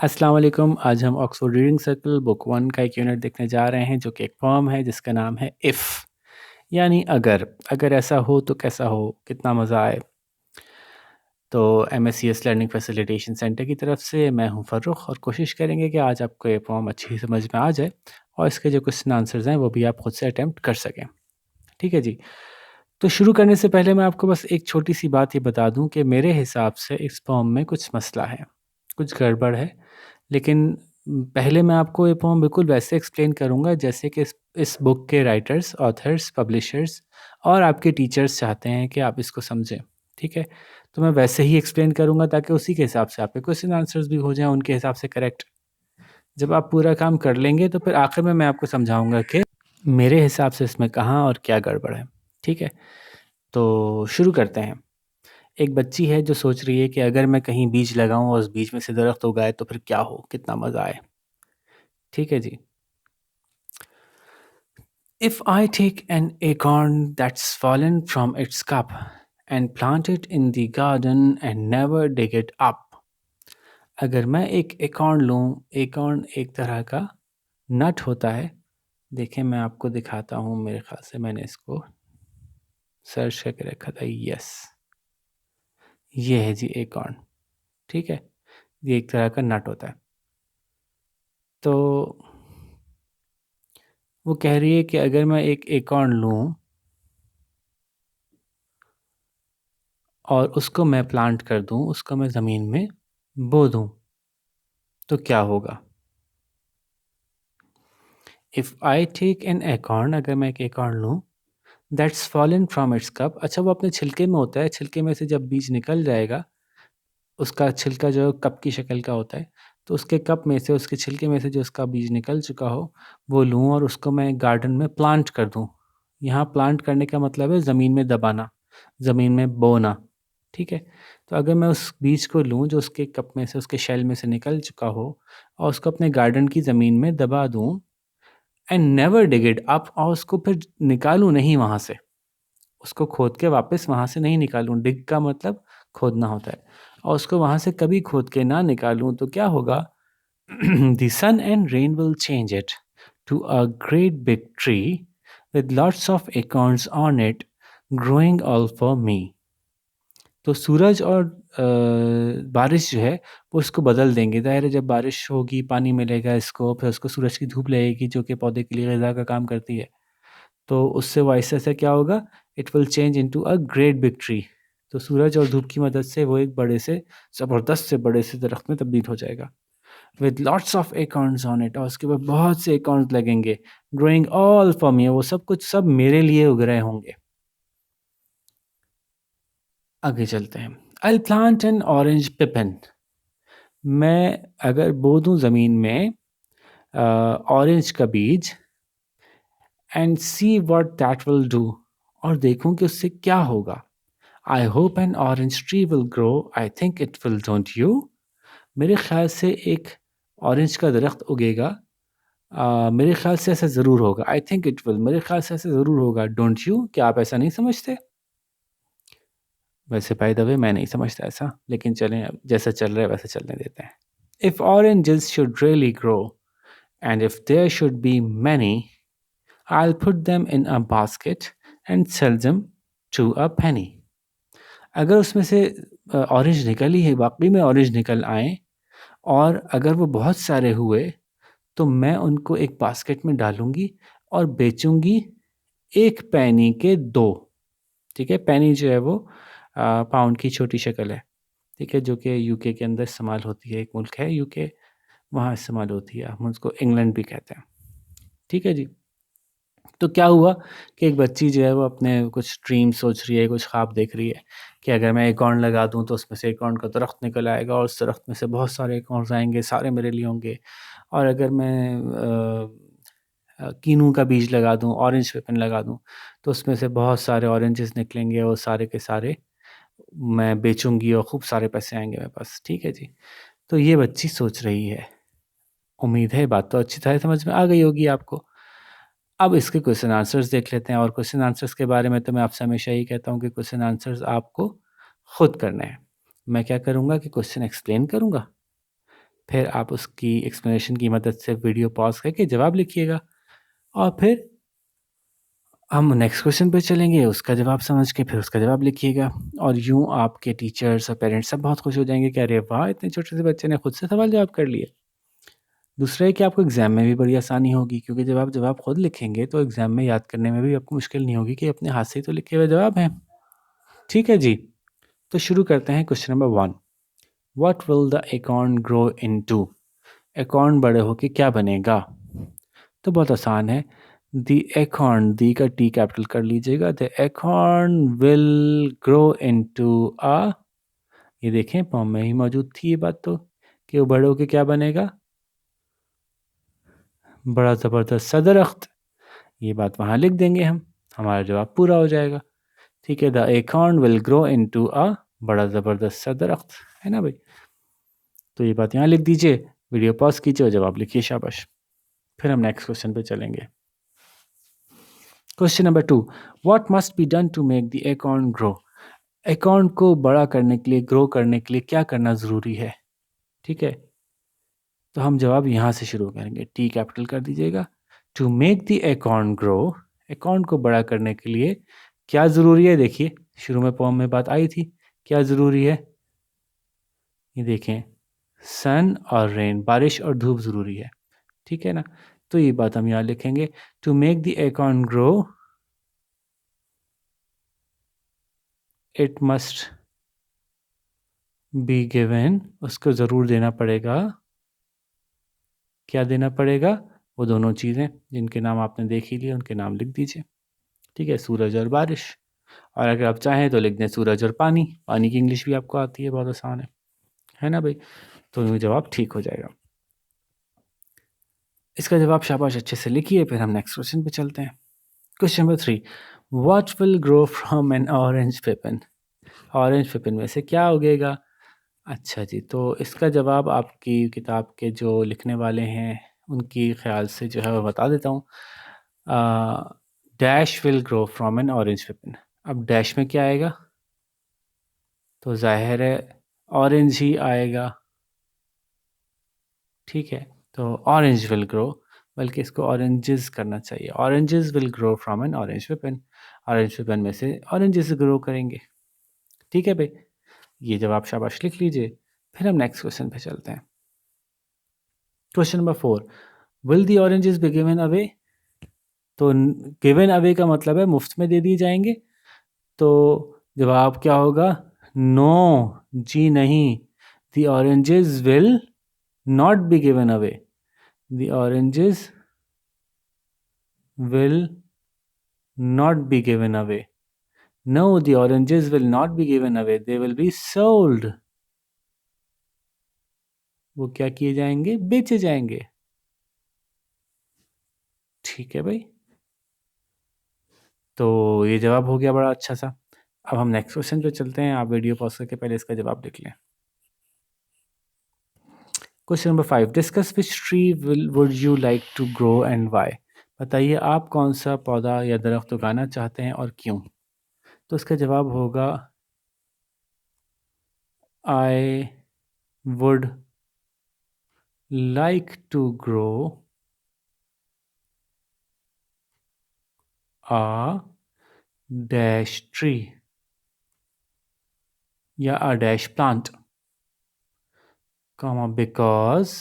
अस्सलाम वालेकुम। आज हम ऑक्सफोर्ड रीडिंग सर्कल बुक 1 का एक यूनिट देखने जा रहे हैं जो कि एक पोएम है जिसका नाम है इफ़, यानी अगर। अगर ऐसा हो तो कैसा हो, कितना मज़ा आए। तो एमएससीएस लर्निंग फैसिलिटेशन सेंटर की तरफ से मैं हूं फ़र्रुख और कोशिश करेंगे कि आज आपको ये पोएम अच्छी समझ में आ जाए और इसके जो क्वेश्चन आंसर्स हैं वो भी आप खुद से अटेम्प्ट कर सकें। ठीक है जी। तो शुरू करने से पहले मैं आपको बस एक छोटी सी बात ये बता दूं कि मेरे हिसाब से इस पोएम में कुछ मसला है, कुछ गड़बड़ है। लेकिन पहले मैं आपको ये पोएम बिल्कुल वैसे एक्सप्लेन करूँगा जैसे कि इस बुक के राइटर्स, ऑथर्स, पब्लिशर्स और आपके टीचर्स चाहते हैं कि आप इसको समझें, ठीक है? तो मैं वैसे ही एक्सप्लेन करूँगा ताकि उसी के हिसाब से आपके क्वेश्चन आंसर्स भी हो जाएँ उनके हिसाब से करेक्ट। जब आप पूरा काम कर लेंगे तो फिर आखिर में मैं आपको समझाऊँगा कि मेरे हिसाब से इसमें कहाँ और क्या गड़बड़ है, ठीक है? तो शुरू करते हैं। एक बच्ची है जो सोच रही है कि अगर मैं कहीं बीज लगाऊँ और उस बीज में से दरख्त उगाए तो फिर क्या हो, कितना मज़ा आए। ठीक है जी। If I take an acorn that's fallen from its cup and plant it in the garden and never dig it up, अगर मैं एक एकॉर्न लूँ, एकॉर्न एक तरह का नट होता है। देखें मैं आपको दिखाता हूँ, मेरे ख्याल से मैंने इसको सर्च करके रखा था। यस, ये है जी एकॉर्न। ठीक है, ये एक तरह का नट होता है। तो वो कह रही है कि अगर मैं एक एकॉर्न लूँ और उसको मैं प्लांट कर दूँ, उसको मैं ज़मीन में बो दूँ, तो क्या होगा? If I take an acorn, अगर मैं एक एकॉर्न लूँ, that's fallen from its cup, अच्छा वो अपने छिलके में होता है, छिलके में से जब बीज निकल जाएगा, उसका छिलका जो कप की शक्ल का होता है, तो उसके कप में से, उसके छिलके में से जो उसका बीज निकल चुका हो, वो लूँ और उसको मैं गार्डन में प्लांट कर दूँ। यहाँ प्लांट करने का मतलब है ज़मीन में दबाना, ज़मीन में बोना, ठीक है? तो अगर मैं उस बीज को लूँ जो उसके कप में से, उसके शेल में से निकल चुका हो और उसको अपने गार्डन की ज़मीन में दबा दूँ and never dig it up, और उसको फिर निकालूँ नहीं वहाँ से, उसको खोद के वापस वहाँ से नहीं निकालूँ। डिग का मतलब खोदना होता है, और उसको वहाँ से कभी खोद के ना निकालूँ तो क्या होगा? The sun and rain will change it to a great big tree with lots of acorns on it, growing all for me. तो सूरज और बारिश जो है वो इसको बदल देंगे। ज़ाहिर है जब बारिश होगी, पानी मिलेगा इसको, फिर उसको सूरज की धूप लगेगी जो कि पौधे के लिए ग़िज़ा का काम करती है। तो उससे वो आहिस्ता-आहिस्ता क्या होगा? It will change into a great big tree. तो सूरज और धूप की मदद से वो एक बड़े से, ज़बरदस्त से बड़े से दरख्त में तब्दील हो जाएगा। With lots of acorns on it, और उसके बाद बहुत से एकॉर्न्स लगेंगे। ग्रोइंग ऑल फॉर मी, वो सब कुछ सब मेरे लिए उग रहे होंगे। आगे चलते हैं। I will plant an orange pippin, मैं अगर बो दूँ ज़मीन में ऑरेंज का बीज, and see what that will do, और देखूँ कि उससे क्या होगा। I hope an orange tree will grow, I think it will, don't you? मेरे ख़्याल से एक ऑरेंज का दरख्त उगेगा। मेरे ख़्याल से ऐसा ज़रूर होगा। आई थिंक इट विल, मेरे ख़्याल से ऐसा ज़रूर होगा। डोंट यू, क्या आप ऐसा नहीं समझते? वैसे बाय द वे मैं नहीं समझता ऐसा, लेकिन चलें अब जैसा चल रहा है वैसे चलने देते हैं। If oranges should really grow and if there should be many, I will put them in a basket and sell them to a penny. अगर उसमें से ऑरेंज निकल ही है, वाक़ई में ऑरेंज निकल आएँ और अगर वो बहुत सारे हुए, तो मैं उनको एक बास्केट में डालूँगी और बेचूँगी 1 पैनी के 2। ठीक है? पैनी जो है वो पाउंड की छोटी शक्ल है, ठीक है? जो कि यूके के अंदर इस्तेमाल होती है, एक मुल्क है यूके, वहाँ इस्तेमाल होती है, हम उसको इंग्लैंड भी कहते हैं। ठीक है जी? तो क्या हुआ कि एक बच्ची जो है वो अपने कुछ ड्रीम सोच रही है, कुछ ख्वाब देख रही है कि अगर मैं एकाउंट लगा दूँ तो उसमें से एकाउंट का दरख्त निकल आएगा और उस दरख्त में से बहुत सारे एकाउंट्स आएँगे, सारे मेरे लिए होंगे। और अगर मैं कीनू का बीज लगा दूँ, ऑरेंज पेपन लगा दूँ, तो उसमें से बहुत सारे ऑरेंजेस निकलेंगे और सारे के सारे मैं बेचूँगी और खूब सारे पैसे आएँगे मेरे पास। ठीक है जी? तो ये बच्ची सोच रही है। उम्मीद है बात तो अच्छी तरह समझ में आ गई होगी आपको। अब इसके क्वेश्चन आंसर्स देख लेते हैं, और क्वेश्चन आंसर्स के बारे में तो मैं आपसे हमेशा यही कहता हूँ कि क्वेश्चन आंसर्स आपको खुद करने हैं। मैं क्या करूँगा कि क्वेश्चन एक्सप्लेन करूँगा, फिर आप उसकी एक्सप्लेनेशन की मदद से वीडियो पॉज़ करके जवाब लिखिएगा और फिर हम नेक्स्ट क्वेश्चन पे चलेंगे, उसका जवाब समझ के फिर उसका जवाब लिखिएगा और यूँ आपके टीचर्स और पेरेंट्स सब बहुत खुश हो जाएँगे कि अरे वाह! इतने छोटे से बच्चे ने खुद से सवाल जवाब कर लिए। दूसरा है कि आपको एग्ज़ाम में भी बड़ी आसानी होगी क्योंकि जब आप जवाब खुद लिखेंगे तो एग्ज़ाम में याद करने में भी आपको मुश्किल नहीं होगी कि अपने हाथ से ही तो लिखे हुए जवाब हैं। ठीक है जी, तो शुरू करते हैं question number 1। What will the acorn grow into? Acorn बड़े होके क्या बनेगा? तो बहुत आसान है। द एकॉर्न, दी का टी कैपिटल कर लीजिएगा। The acorn will grow into a, ये देखें पॉम में ही मौजूद थी ये बात तो, कि वो बड़े होके क्या बनेगा? बड़ा ज़बरदस्त सा दरख्त। ये बात वहाँ लिख देंगे हम, हमारा जवाब पूरा हो जाएगा। ठीक है, the acorn will grow into a, बड़ा ज़बरदस्त सा दरख्त, है ना भाई? तो ये बात यहाँ लिख दीजिए, वीडियो पॉज कीजिए और जवाब लिखिए, शाबाश। फिर हम नेक्स्ट क्वेश्चन पे चलेंगे। Question number 2, what must be done to make the acorn grow? Acorn को बड़ा करने के लिए, ग्रो करने के लिए क्या करना ज़रूरी है? ठीक है, तो हम जवाब यहाँ से शुरू करेंगे। टी कैपिटल कर दीजिएगा। To make the acorn grow, acorn को बड़ा करने के लिए क्या ज़रूरी है? देखिए, शुरू में पोम में बात आई थी, क्या ज़रूरी है? ये देखें, सन और रेन, बारिश और धूप ज़रूरी है। ठीक है ना? तो ये बात हम यहाँ लिखेंगे। To make the acorn grow, it must be given, उसको ज़रूर देना पड़ेगा। क्या देना पड़ेगा? वो दोनों चीज़ें जिनके नाम आपने देख ही लिए, उनके नाम लिख दीजिए। ठीक है, सूरज और बारिश। और अगर आप चाहें तो लिख दें सूरज और पानी। पानी की इंग्लिश भी आपको आती है, बहुत आसान है ना भाई? तो ये जवाब ठीक हो जाएगा। इसका जवाब शाबाश अच्छे से लिखिए, फिर हम नेक्स्ट क्वेश्चन पे चलते हैं। Question number 3, what will grow from an orange pippin? Orange pippin में से क्या उगेगा? अच्छा जी, तो इसका जवाब आपकी किताब के जो लिखने वाले हैं उनकी ख्याल से जो है वो बता देता हूँ। Dash will grow from an orange pippin. अब डैश में क्या आएगा? तो ज़ाहिर है ऑरेंज ही आएगा। ठीक है, तो ऑरेंज विल ग्रो, बल्कि इसको ऑरेंजेस करना चाहिए। Oranges will grow from an orange pippin. Orange pippin में से ऑरेंजेस ग्रो करेंगे। ठीक है भाई, ये जवाब शाबाश लिख लीजिए। फिर हम नेक्स्ट क्वेश्चन पे चलते हैं। Question number 4, will the oranges B given away? तो गिवन अवे का मतलब है मुफ्त में दे दिए जाएंगे। तो जवाब क्या होगा? नो, जी नहीं। The oranges will not be given away. The oranges will not be given away. No, the oranges will not be given away, they will be sold. वो क्या किए जाएंगे? बेचे जाएंगे। ठीक है भाई, तो ये जवाब हो गया बड़ा अच्छा सा। अब हम नेक्स्ट क्वेश्चन पे चलते हैं। आप वीडियो पॉज करके पहले इसका जवाब लिख लें। Question number 5, discuss which tree would you like to grow and why? बताइए आप कौन सा पौधा या दरख्त उगाना चाहते हैं और क्यों? तो इसका जवाब होगा I would like to grow a dash tree या a dash plant, comma because,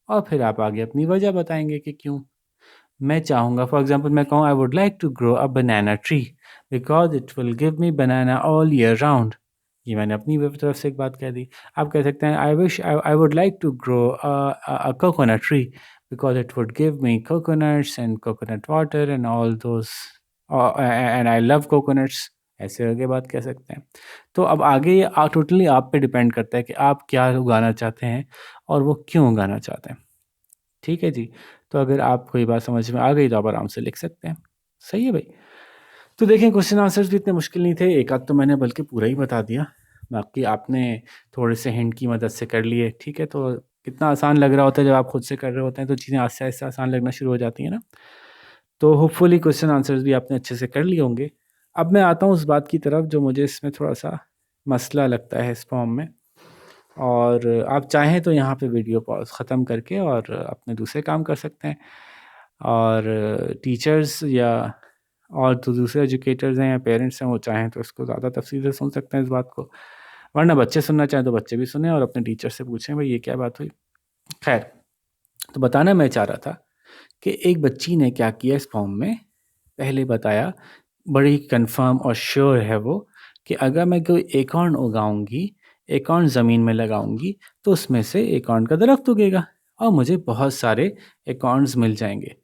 और फिर आप आगे अपनी वजह बताएंगे कि क्यों। मैं चाहूँगा, फॉर एग्जांपल मैं कहूँ I would like to grow a banana tree because it will give me banana all year round. ये मैंने अपनी तरफ से एक बात कह दी। आप कह सकते हैं I would like to grow a coconut tree because it would give me coconuts and coconut water and all those and I love coconuts. ऐसे आगे बात कह सकते हैं। तो अब आगे ये टोटली आप पे डिपेंड करता है कि आप क्या उगाना चाहते हैं और वो क्यों उगाना चाहते हैं। ठीक है जी, तो अगर आपको ये बात समझ में आ गई तो आप आराम से लिख सकते हैं। सही है भाई। तो देखें, क्वेश्चन आंसर्स भी इतने मुश्किल नहीं थे, एक आध तो मैंने बल्कि पूरा ही बता दिया, बाकी आपने थोड़े से हिंट की मदद से कर लिए। ठीक है, तो कितना आसान लग रहा होता है जब आप खुद से कर रहे होते हैं तो चीज़ें आस्ते आस्ते आसान लगना शुरू हो जाती हैं ना। तो होपफुली क्वेश्चन आंसर्स भी आपने अच्छे से कर लिए होंगे। अब मैं आता हूँ उस बात की तरफ जो मुझे इसमें थोड़ा सा मसला लगता है इस फॉर्म में, और आप चाहें तो यहाँ पे वीडियो पॉज़ ख़त्म करके और अपने दूसरे काम कर सकते हैं। और टीचर्स या और जो दूसरे एजुकेटर्स हैं या पेरेंट्स हैं, वो चाहें तो इसको ज़्यादा तफ़सील से सुन सकते हैं इस बात को, वरना बच्चे सुनना चाहें तो बच्चे भी सुनें और अपने टीचर से पूछें भाई ये क्या बात हुई। खैर, तो बताना मैं चाह रहा था कि एक बच्ची ने क्या किया इस फॉर्म में, पहले बताया, बड़ी कंफर्म और श्योर है वो, कि अगर मैं कोई एकॉर्न उगाऊंगी, एकॉर्न ज़मीन में लगाऊंगी, तो उसमें से एकॉर्न का दरख्त उगेगा और मुझे बहुत सारे एकॉर्न्स मिल जाएंगे।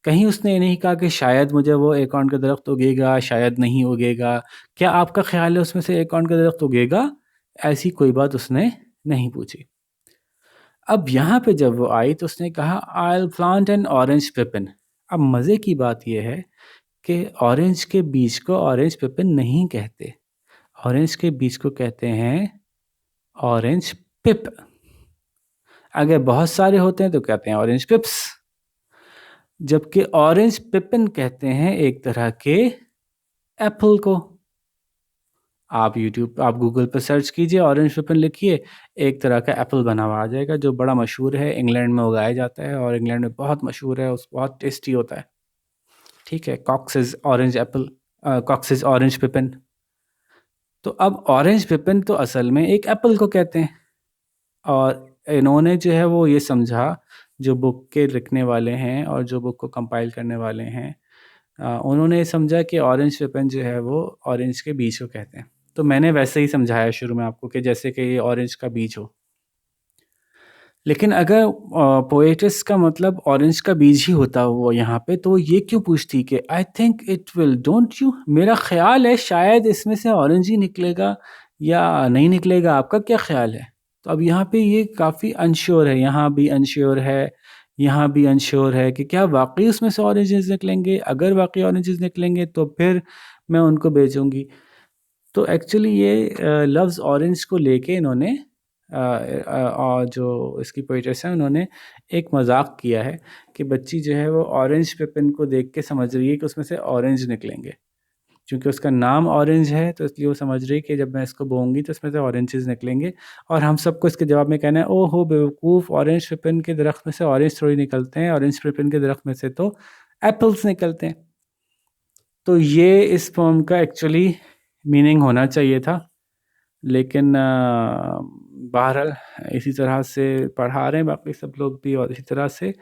कहीं उसने ये नहीं कहा कि शायद मुझे वो एकॉर्न का दरख्त उगेगा, शायद नहीं उगेगा, क्या आपका ख्याल है उसमें से एकॉर्न का दरख्त उगेगा? ऐसी कोई बात उसने नहीं पूछी। अब यहाँ पे जब वो आई तो उसने कहा आई प्लांट एन ऑरेंज पिपिन। अब मज़े की बात यह है कि ऑरेंज के बीज को ऑरेंज पिपिन नहीं कहते, ऑरेंज के बीज को कहते हैं ऑरेंज पिप। अगर बहुत सारे होते हैं तो कहते हैं ऑरेंज पिप्स, जबकि ऑरेंज पिपिन कहते हैं एक तरह के एप्पल को। आप गूगल पर सर्च कीजिए, ऑरेंज पिपिन लिखिए, एक तरह का एप्पल बना हुआ आ जाएगा जो बड़ा मशहूर है, इंग्लैंड में उगाया जाता है और इंग्लैंड में बहुत मशहूर है, उस बहुत टेस्टी होता है। ठीक है, Cox's orange apple, Cox's orange pippin. तो अब ऑरेंज पिपिन तो असल में एक एप्पल को कहते हैं, और इन्होंने जो है वो ये समझा, जो बुक के लिखने वाले हैं और जो बुक को कंपाइल करने वाले हैं, उन्होंने ये समझा कि ऑरेंज पिपिन जो है वो ऑरेंज के बीज को कहते हैं। तो मैंने वैसे ही समझाया शुरू में आपको कि जैसे कि ये ऑरेंज का बीज हो। लेकिन अगर पोएटिस का मतलब ऑरेंज का बीज ही होता वो यहाँ पे, तो ये क्यों पूछती कि आई think it will, don't you, मेरा ख्याल है शायद इसमें से ऑरेंज ही निकलेगा या नहीं निकलेगा, आपका क्या ख्याल है? तो अब यहाँ पे ये काफ़ी अनश्योर है, यहाँ भी अनश्योर है, यहाँ भी अनश्योर है कि क्या वाकई उसमें से ऑरेंजेस निकलेंगे। अगर वाकई ऑरेंजेस निकलेंगे तो फिर मैं उनको बेचूंगी। तो एक्चुअली ये लव्स ऑरेंज को लेके इन्होंने और जो इसकी पोएट्रेस है उन्होंने एक मजाक किया है कि बच्ची जो है वो ऑरेंज पिपिन को देख के समझ रही है कि उसमें से ऑरेंज निकलेंगे, क्योंकि उसका नाम ऑरेंज है तो इसलिए वो समझ रही है कि जब मैं इसको बोऊंगी तो इसमें से ऑरेंजेस निकलेंगे। और हम सबको इसके जवाब में कहना है, ओ हो बेवकूफ़, ऑरेंज पिपिन के दरख्त में से ऑरेंज थोड़ी निकलते हैं, ऑरेंज पिपिन के दरख्त में से तो एप्पल्स निकलते हैं। तो ये इस पोम का एक्चुअली मीनिंग होना चाहिए था, लेकिन बहरहाल इसी तरह से पढ़ा रहे हैं बाकी सब लोग भी, और इसी तरह से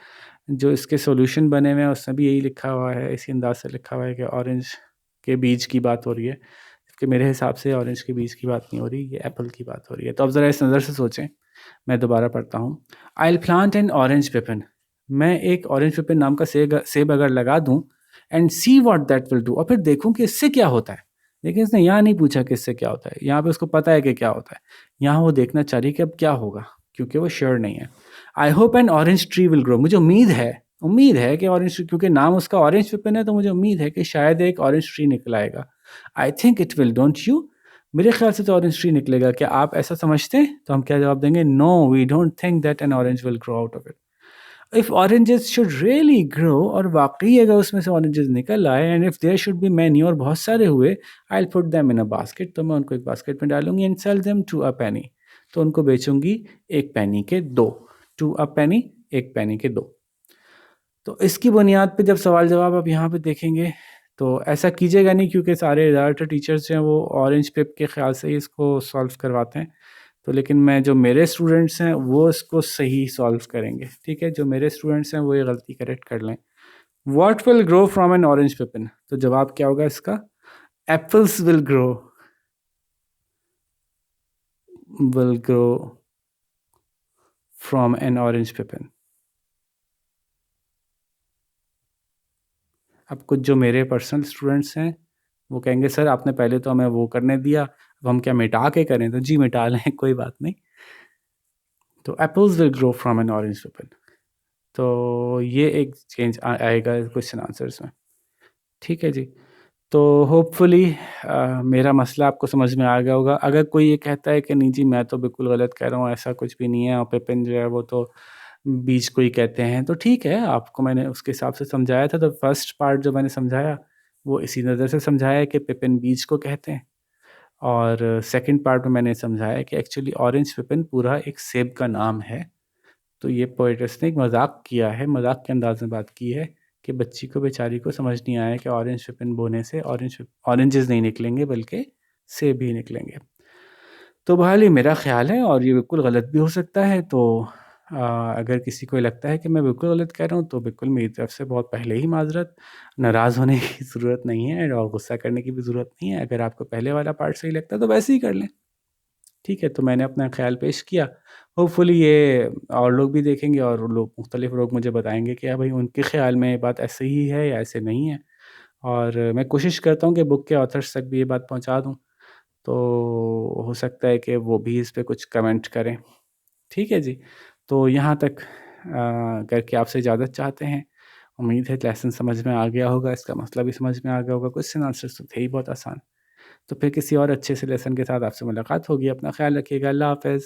जो इसके सॉल्यूशन बने हुए हैं उसमें भी यही लिखा हुआ है, इसी अंदाज से लिखा हुआ है कि ऑरेंज के बीज की बात हो रही है, जबकि मेरे हिसाब से ऑरेंज के बीज की बात नहीं हो रही, ये एप्पल की बात हो रही है। तो अब ज़रा इस नज़र से सोचें, मैं दोबारा पढ़ता हूँ। आई प्लांट एन ऑरेंज पिपिन, मैं एक ऑरेंज पिपिन नाम का सेब अगर लगा दूँ, and see what that will do, और फिर देखूँ कि इससे क्या होता है। लेकिन इसने यहाँ नहीं पूछा कि इससे क्या होता है, यहाँ पे उसको पता है कि क्या होता है, यहाँ वो देखना चाह रही है कि अब क्या होगा, क्योंकि वो श्योर नहीं है। आई hope an orange tree will grow, मुझे उम्मीद है कि ऑरेंज ट्री, क्योंकि नाम उसका ऑरेंज पिपिन है तो मुझे उम्मीद है कि शायद एक ऑरेंज ट्री निकल आएगा। आई think it will, don't you, मेरे ख्याल से तो ऑरेंज ट्री निकलेगा, क्या आप ऐसा समझते हैं? तो हम क्या जवाब देंगे? No, we don't think that an orange will grow out of it. If oranges should really grow, और वाकई अगर उसमें से ऑरेंजेस निकल आए, and if there should be many, और बहुत सारे हुए, I will put them in a basket, तो मैं उनको एक बास्केट में डालूंगी, and sell them to a penny, तो उनको बेचूंगी एक पेनी के दो, टू अ पेनी, एक पेनी के दो। तो इसकी बुनियाद पे जब सवाल जवाब आप यहाँ पे देखेंगे तो ऐसा कीजिएगा नहीं, क्योंकि सारे ज़्यादातर टीचर्स जो हैं वो ऑरेंज पिप के ख्याल से ही इसको सॉल्व करवाते हैं। तो लेकिन मैं, जो मेरे स्टूडेंट्स हैं वो इसको सही सॉल्व करेंगे। ठीक है, जो मेरे स्टूडेंट्स हैं वो ये गलती करेक्ट कर लें। What will grow from an orange pippin, तो जवाब क्या होगा इसका? Apples will grow from an orange pippin. अब कुछ जो मेरे पर्सनल स्टूडेंट्स हैं वो कहेंगे सर आपने पहले तो हमें वो करने दिया, अब हम क्या मिटा के करें? तो जी मिटा लें, कोई बात नहीं। तो apples will grow from an orange pippin, तो ये एक चेंज आएगा क्वेश्चन आंसर्स में। ठीक है जी, तो होपफुली मेरा मसला आपको समझ में आ गया होगा। अगर कोई ये कहता है कि नहीं जी मैं तो बिल्कुल गलत कह रहा हूँ, ऐसा कुछ भी नहीं है, और पिपिन जो है वो तो बीज को ही कहते हैं, तो ठीक है, आपको मैंने उसके हिसाब से समझाया था। तो फर्स्ट पार्ट जो मैंने समझाया वो इसी नज़र से समझाया है कि पिपिन बीज को कहते हैं, और सेकंड पार्ट में मैंने समझाया कि एक्चुअली ऑरेंज पिपन पूरा एक सेब का नाम है। तो ये पोएट्स ने एक मज़ाक किया है, मज़ाक के अंदाज़ में बात की है कि बच्ची को बेचारी को समझ नहीं आया कि ऑरेंज पिपन बोने से ऑरेंजेस नहीं निकलेंगे बल्कि सेब ही निकलेंगे। तो बहरहाल ये मेरा ख़्याल है और ये बिल्कुल गलत भी हो सकता है। तो अगर किसी को लगता है कि मैं बिल्कुल गलत कह रहा हूँ तो बिल्कुल मेरी तरफ से बहुत पहले ही माज़रत। नाराज़ होने की ज़रूरत नहीं है और गुस्सा करने की भी ज़रूरत नहीं है। अगर आपको पहले वाला पार्ट सही लगता है तो वैसे ही कर लें। ठीक है, तो मैंने अपना ख़्याल पेश किया। होपफुली ये और लोग भी देखेंगे और लोग मुख्तलिफ़ लोग मुझे बताएँगे कि हाँ भाई उनके ख़्याल में ये बात ऐसे ही है या ऐसे नहीं है। और मैं कोशिश करता हूँ कि बुक के ऑथर्स तक भी ये बात पहुँचा दूँ। तो हो सकता है कि वो भी इस पे कुछ कमेंट करें। ठीक है जी। तो यहाँ तक करके आपसे इजाज़त चाहते हैं। उम्मीद है लेसन समझ में आ गया होगा, इसका मसला भी समझ में आ गया होगा। क्वेश्चन आंसर्स तो थे ही बहुत आसान। तो फिर किसी और अच्छे से लेसन के साथ आपसे मुलाकात होगी। अपना ख़्याल रखिएगा। अल्लाह हाफ़िज़।